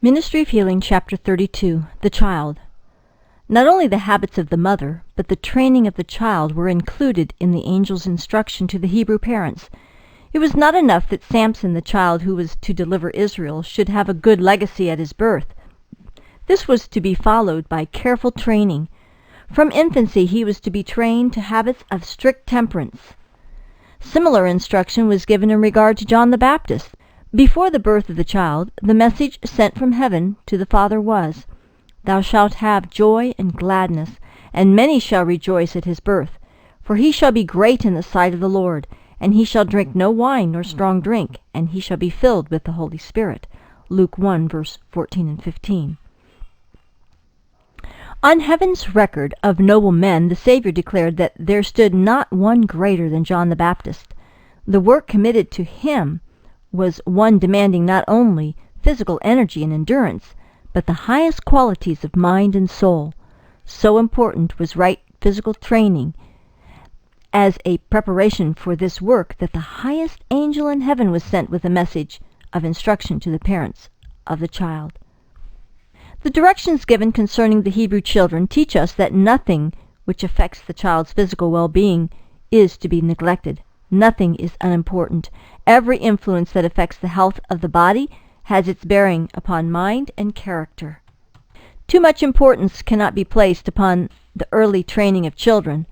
Ministry of Healing, Chapter 32, The Child. Not only the habits of the mother, but the training of the child were included in the angel's instruction to the Hebrew parents. It was not enough that Samson, the child who was to deliver Israel, should have a good legacy at his birth. This was to be followed by careful training. From infancy he was to be trained to habits of strict temperance. Similar instruction was given in regard to John the Baptist. Before the birth of the child, the message sent from heaven to the father was, "Thou shalt have joy and gladness, and many shall rejoice at his birth. For he shall be great in the sight of the Lord, and he shall drink no wine nor strong drink, and he shall be filled with the Holy Spirit." Luke 1, verse 14 and 15. On heaven's record of noble men, the Savior declared that there stood not one greater than John the Baptist. The work committed to him was one demanding not only physical energy and endurance, but the highest qualities of mind and soul. So important was right physical training as a preparation for this work that the highest angel in heaven was sent with a message of instruction to the parents of the child. The directions given concerning the Hebrew children teach us that nothing which affects the child's physical well-being is to be neglected. Nothing is unimportant. Every influence that affects the health of the body has its bearing upon mind and character. Too much importance cannot be placed upon the early training of children.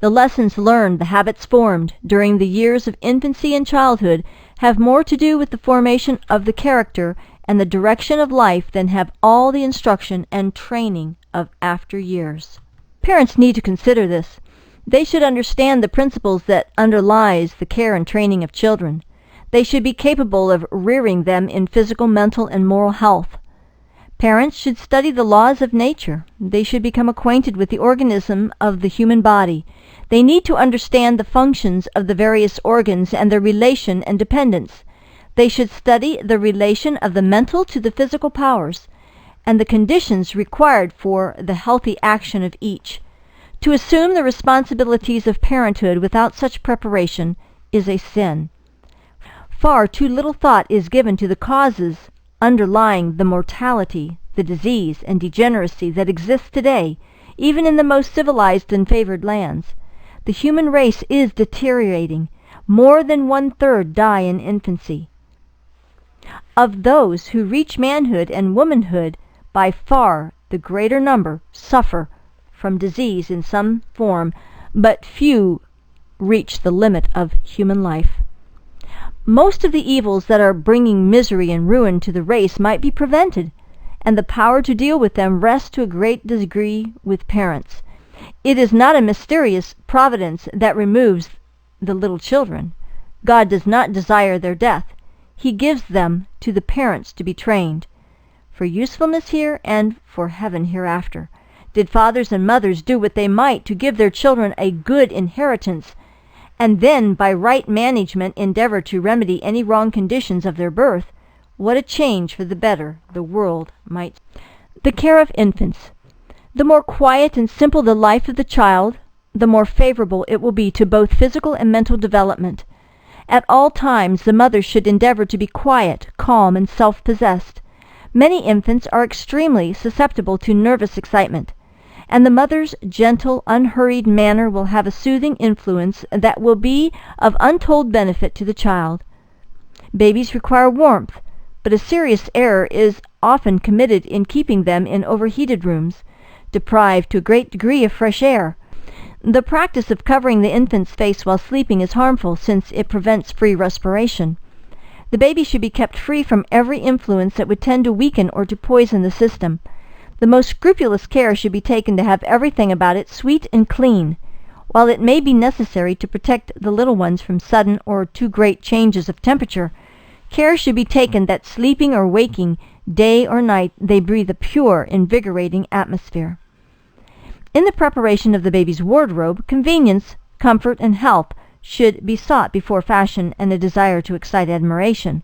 The lessons learned, the habits formed during the years of infancy and childhood have more to do with the formation of the character and the direction of life than have all the instruction and training of after years. Parents need to consider this. They should understand the principles that underlies the care and training of children. They should be capable of rearing them in physical, mental, and moral health. Parents should study the laws of nature. They should become acquainted with the organism of the human body. They need to understand the functions of the various organs and their relation and dependence. They should study the relation of the mental to the physical powers and the conditions required for the healthy action of each. To assume the responsibilities of parenthood without such preparation is a sin. Far too little thought is given to the causes underlying the mortality, the disease, and degeneracy that exists today, even in the most civilized and favored lands. The human race is deteriorating. More than 1/3 die in infancy. Of those who reach manhood and womanhood, by far the greater number suffer from disease in some form, but few reach the limit of human life. Most of the evils that are bringing misery and ruin to the race might be prevented, and the power to deal with them rests to a great degree with parents. It is not a mysterious providence that removes the little children. God does not desire their death. He gives them to the parents to be trained for usefulness here and for heaven hereafter. Did fathers and mothers do what they might to give their children a good inheritance, and then by right management endeavor to remedy any wrong conditions of their birth, what a change for the better the world might. The care of infants. The more quiet and simple the life of the child, the more favorable it will be to both physical and mental development. At all times the mother should endeavor to be quiet, calm, and self-possessed. Many infants are extremely susceptible to nervous excitement, and the mother's gentle, unhurried manner will have a soothing influence that will be of untold benefit to the child. Babies require warmth, but a serious error is often committed in keeping them in overheated rooms, deprived to a great degree of fresh air. The practice of covering the infant's face while sleeping is harmful, since it prevents free respiration. The baby should be kept free from every influence that would tend to weaken or to poison the system. The most scrupulous care should be taken to have everything about it sweet and clean. While it may be necessary to protect the little ones from sudden or too great changes of temperature, care should be taken that sleeping or waking, day or night, they breathe a pure, invigorating atmosphere. In the preparation of the baby's wardrobe, convenience, comfort, and health should be sought before fashion and a desire to excite admiration.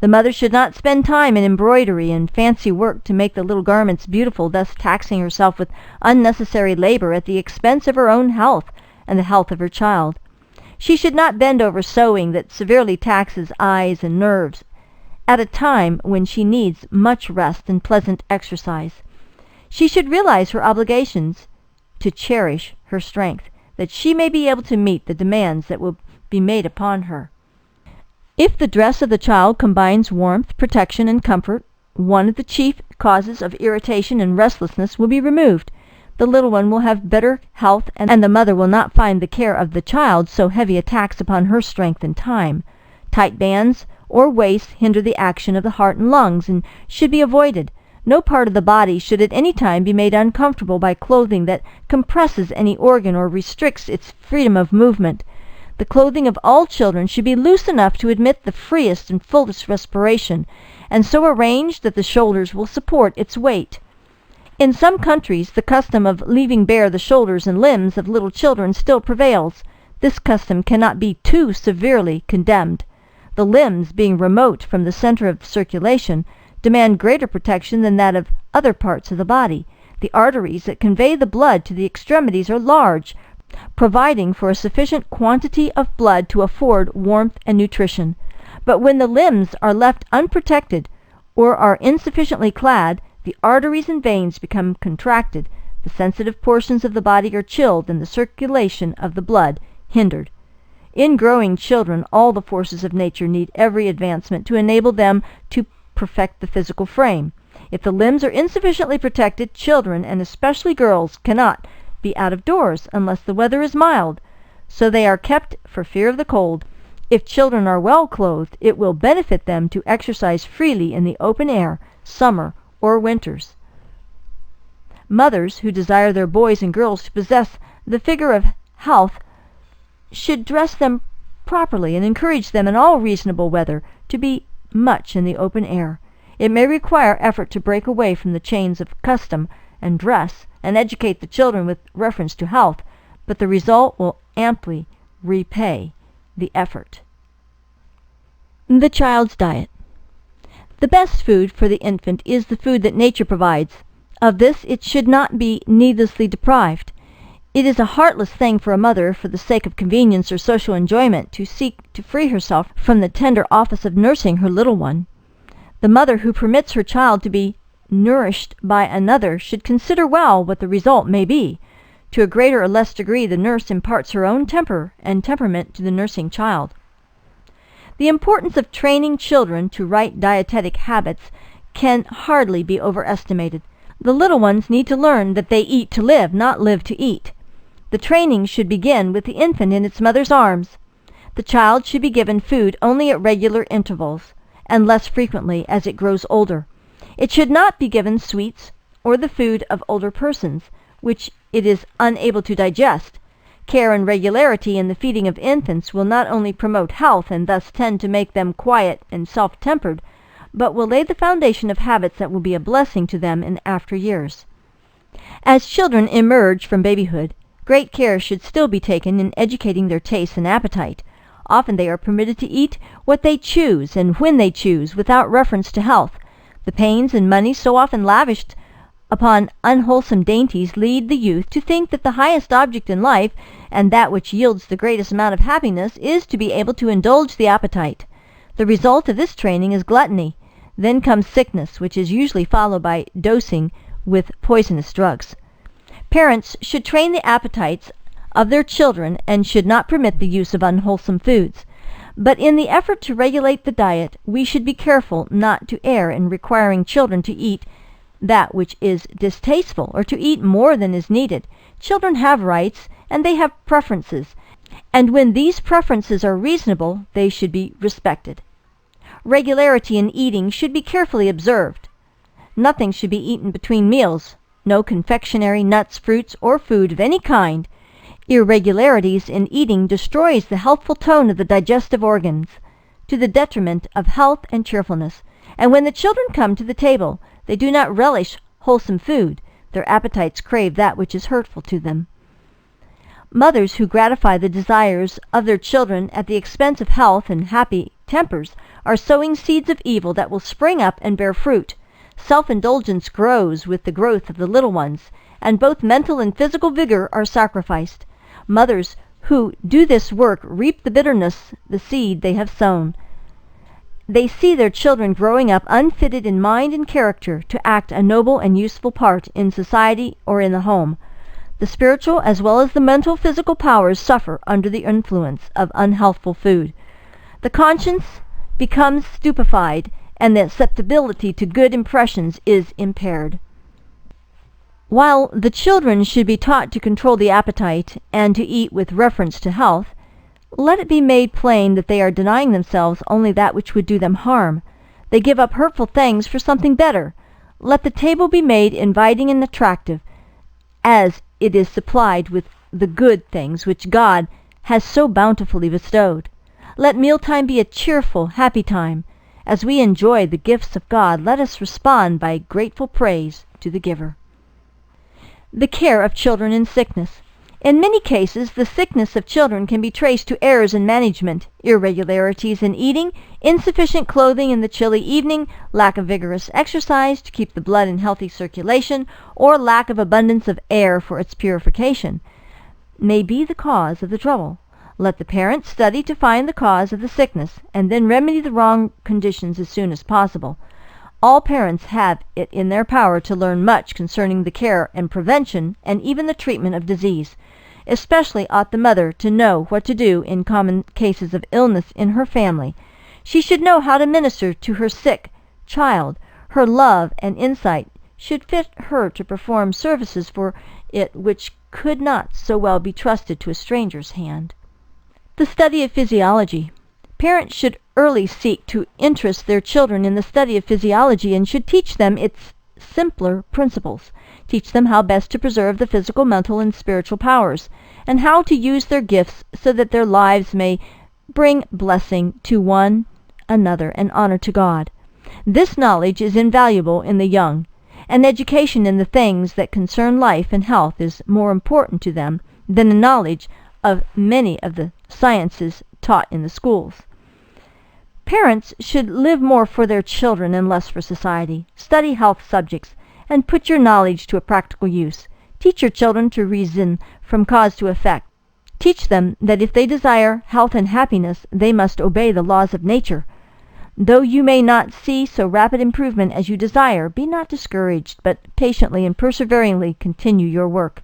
The mother should not spend time in embroidery and fancy work to make the little garments beautiful, thus taxing herself with unnecessary labor at the expense of her own health and the health of her child. She should not bend over sewing that severely taxes eyes and nerves, at a time when she needs much rest and pleasant exercise. She should realize her obligations to cherish her strength, that she may be able to meet the demands that will be made upon her. If the dress of the child combines warmth, protection, and comfort, one of the chief causes of irritation and restlessness will be removed. The little one will have better health, and the mother will not find the care of the child so heavy a tax upon her strength and time. Tight bands or waists hinder the action of the heart and lungs and should be avoided. No part of the body should at any time be made uncomfortable by clothing that compresses any organ or restricts its freedom of movement. The clothing of all children should be loose enough to admit the freest and fullest respiration, and so arranged that the shoulders will support its weight. In some countries, the custom of leaving bare the shoulders and limbs of little children still prevails. This custom cannot be too severely condemned. The limbs, being remote from the center of circulation, demand greater protection than that of other parts of the body. The arteries that convey the blood to the extremities are large, providing for a sufficient quantity of blood to afford warmth and nutrition. But when the limbs are left unprotected or are insufficiently clad, the arteries and veins become contracted, the sensitive portions of the body are chilled, and the circulation of the blood hindered. In growing children, all the forces of nature need every advancement to enable them to perfect the physical frame. If the limbs are insufficiently protected, children, and especially girls, cannot be out of doors unless the weather is mild, so they are kept for fear of the cold. If children are well clothed, it will benefit them to exercise freely in the open air, summer or winters. Mothers who desire their boys and girls to possess the figure of health should dress them properly and encourage them in all reasonable weather to be much in the open air. It may require effort to break away from the chains of custom and dress and educate the children with reference to health, but the result will amply repay the effort. The child's diet. The best food for the infant is the food that nature provides. Of this it should not be needlessly deprived. It is a heartless thing for a mother, for the sake of convenience or social enjoyment, to seek to free herself from the tender office of nursing her little one. The mother who permits her child to be nourished by another should consider well what the result may be. To a greater or less degree, the nurse imparts her own temper and temperament to the nursing child. The importance of training children to right dietetic habits can hardly be overestimated. The little ones need to learn that they eat to live, not live to eat. The training should begin with the infant in its mother's arms. The child should be given food only at regular intervals, and less frequently as it grows older. It should not be given sweets or the food of older persons, which it is unable to digest. Care and regularity in the feeding of infants will not only promote health and thus tend to make them quiet and self-tempered, but will lay the foundation of habits that will be a blessing to them in after years. As children emerge from babyhood, great care should still be taken in educating their taste and appetite. Often they are permitted to eat what they choose and when they choose, without reference to health. The pains and money so often lavished upon unwholesome dainties lead the youth to think that the highest object in life, and that which yields the greatest amount of happiness, is to be able to indulge the appetite. The result of this training is gluttony. Then comes sickness, which is usually followed by dosing with poisonous drugs. Parents should train the appetites of their children and should not permit the use of unwholesome foods. But in the effort to regulate the diet, we should be careful not to err in requiring children to eat that which is distasteful or to eat more than is needed. Children have rights and they have preferences, and when these preferences are reasonable, they should be respected. Regularity in eating should be carefully observed. Nothing should be eaten between meals. No confectionery, nuts, fruits, or food of any kind. Irregularities in eating destroys the healthful tone of the digestive organs, to the detriment of health and cheerfulness. And when the children come to the table, they do not relish wholesome food. Their appetites crave that which is hurtful to them. Mothers who gratify the desires of their children at the expense of health and happy tempers are sowing seeds of evil that will spring up and bear fruit. Self-indulgence grows with the growth of the little ones, and both mental and physical vigor are sacrificed. Mothers who do this work reap the bitterness, the seed they have sown. they see their children growing up unfitted in mind and character to act a noble and useful part in society or in the home. The spiritual as well as the mental physical powers suffer under the influence of unhealthful food. The conscience becomes stupefied, and the susceptibility to good impressions is impaired. While the children should be taught to control the appetite and to eat with reference to health, let it be made plain that they are denying themselves only that which would do them harm. They give up hurtful things for something better. Let the table be made inviting and attractive, as it is supplied with the good things which God has so bountifully bestowed. Let mealtime be a cheerful, happy time. As we enjoy the gifts of God, let us respond by grateful praise to the giver. The care of children in sickness. In many cases, the sickness of children can be traced to errors in management, irregularities in eating, insufficient clothing in the chilly evening, lack of vigorous exercise to keep the blood in healthy circulation, or lack of abundance of air for its purification, may be the cause of the trouble. Let the parents study to find the cause of the sickness, and then remedy the wrong conditions as soon as possible. All parents have it in their power to learn much concerning the care and prevention and even the treatment of disease. Especially ought the mother to know what to do in common cases of illness in her family. She should know how to minister to her sick child. Her love and insight should fit her to perform services for it which could not so well be trusted to a stranger's hand. The study of physiology. Parents should early seek to interest their children in the study of physiology and should teach them its simpler principles. Teach them how best to preserve the physical, mental, and spiritual powers, and how to use their gifts so that their lives may bring blessing to one another and honor to God. This knowledge is invaluable in the young, and education in the things that concern life and health is more important to them than the knowledge of many of the sciences taught in the schools. Parents should live more for their children and less for society. Study health subjects and put your knowledge to a practical use. Teach your children to reason from cause to effect. Teach them that if they desire health and happiness, they must obey the laws of nature. Though you may not see so rapid improvement as you desire, be not discouraged, but patiently and perseveringly continue your work.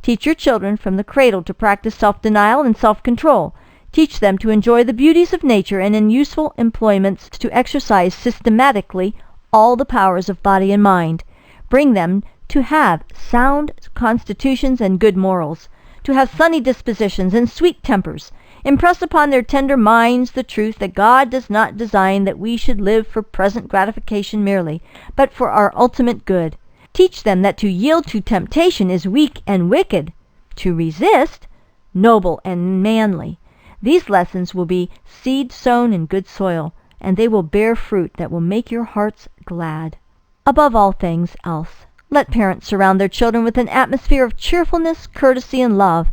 Teach your children from the cradle to practice self-denial and self-control. Teach them to enjoy the beauties of nature and in useful employments to exercise systematically all the powers of body and mind. Bring them to have sound constitutions and good morals, to have sunny dispositions and sweet tempers. Impress upon their tender minds the truth that God does not design that we should live for present gratification merely, but for our ultimate good. Teach them that to yield to temptation is weak and wicked, to resist, noble and manly. These lessons will be seed sown in good soil, and they will bear fruit that will make your hearts glad. Above all things else, let parents surround their children with an atmosphere of cheerfulness, courtesy, and love.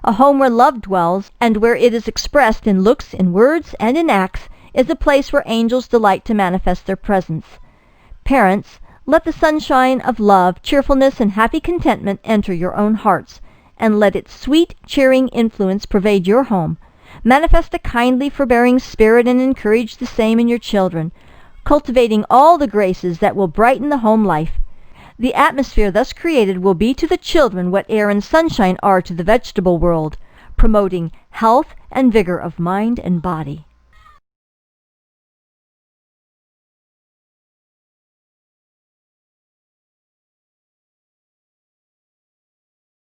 A home where love dwells, and where it is expressed in looks, in words, and in acts, is a place where angels delight to manifest their presence. Parents, let the sunshine of love, cheerfulness, and happy contentment enter your own hearts, and let its sweet, cheering influence pervade your home. Manifest a kindly, forbearing spirit and encourage the same in your children, cultivating all the graces that will brighten the home life. The atmosphere thus created will be to the children what air and sunshine are to the vegetable world, promoting health and vigor of mind and body.